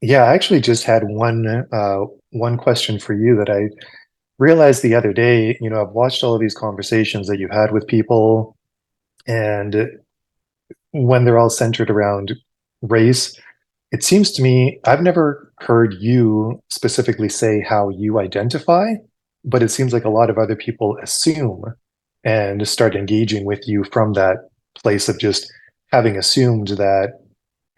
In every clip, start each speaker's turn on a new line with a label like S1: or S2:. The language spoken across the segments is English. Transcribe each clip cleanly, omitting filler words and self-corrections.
S1: Yeah, I actually just had one question for you that I realized the other day. I've watched all of these conversations that you've had with people, and when they're all centered around race, it seems to me I've never heard you specifically say how you identify, but it seems like a lot of other people assume and start engaging with you from that place of just having assumed that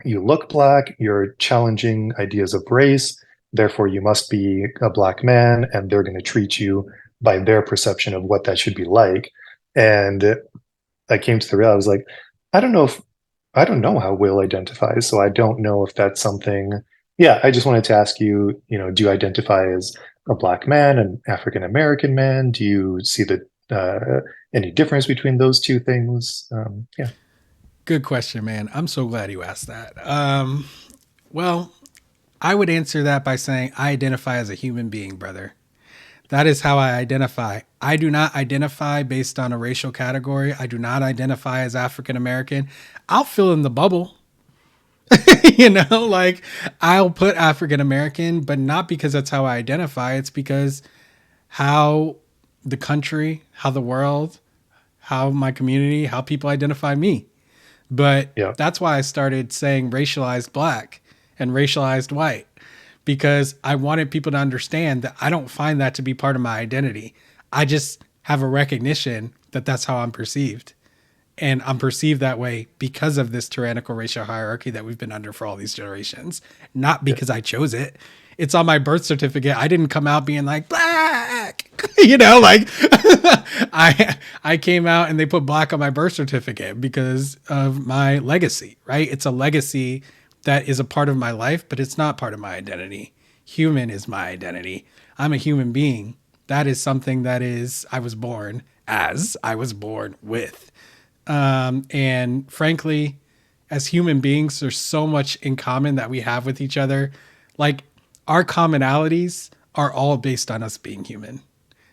S1: you look black, you're challenging ideas of race, therefore you must be a black man, and they're going to treat you by their perception of what that should be like. And I came to the real, I was like, I don't know if I don't know how Will identifies, so I don't know if that's something. Yeah, I just wanted to ask you, do you identify as a black man, an African American man? Do you see any difference between those two things? Yeah.
S2: Good question, man. I'm so glad you asked that. Well, I would answer that by saying I identify as a human being, brother. That is how I identify. I do not identify based on a racial category. I do not identify as African American. I'll fill in the bubble. Like I'll put African American, but not because that's how I identify. It's because how the country, how the world, how my community, how people identify me. But
S1: Yeah.
S2: that's why I started saying racialized black and racialized white, because I wanted people to understand that I don't find that to be part of my identity. I just have a recognition that that's how I'm perceived. And I'm perceived that way because of this tyrannical racial hierarchy that we've been under for all these generations, not
S1: Yeah.
S2: because I chose it. It's on my birth certificate. I didn't come out being like black, I came out and they put black on my birth certificate because of my legacy, right? It's a legacy that is a part of my life, but it's not part of my identity. Human is my identity. I'm a human being. That is something that is, I was born as, I was born with. And frankly, as human beings, there's so much in common that we have with each other. Like our commonalities are all based on us being human.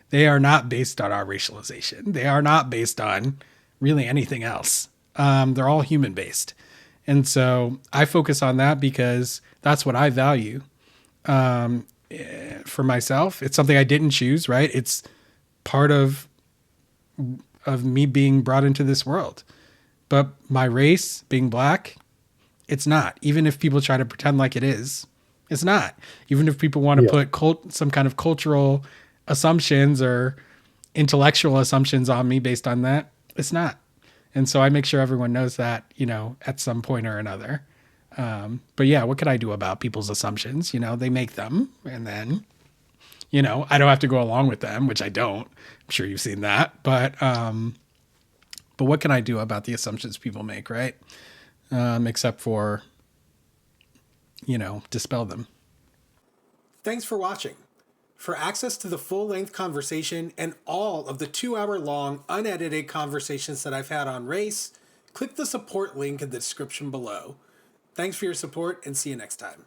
S2: They are not based on our racialization. They are not based on really anything else. They're all human based. And so I focus on that because that's what I value for myself. It's something I didn't choose, right? It's part of me being brought into this world. But my race, being black, it's not. Even if people try to pretend like it is, it's not. Even if people want to
S1: Yeah.
S2: put some kind of cultural assumptions or intellectual assumptions on me based on that, it's not. And so I make sure everyone knows that, at some point or another. But yeah, what could I do about people's assumptions? They make them, and then, I don't have to go along with them, which I don't. I'm sure you've seen that. But what can I do about the assumptions people make, right? Except for, dispel them. Thanks for watching. For access to the full length conversation and all of the 2 hour long unedited conversations that I've had on race, click the support link in the description below. Thanks for your support and see you next time.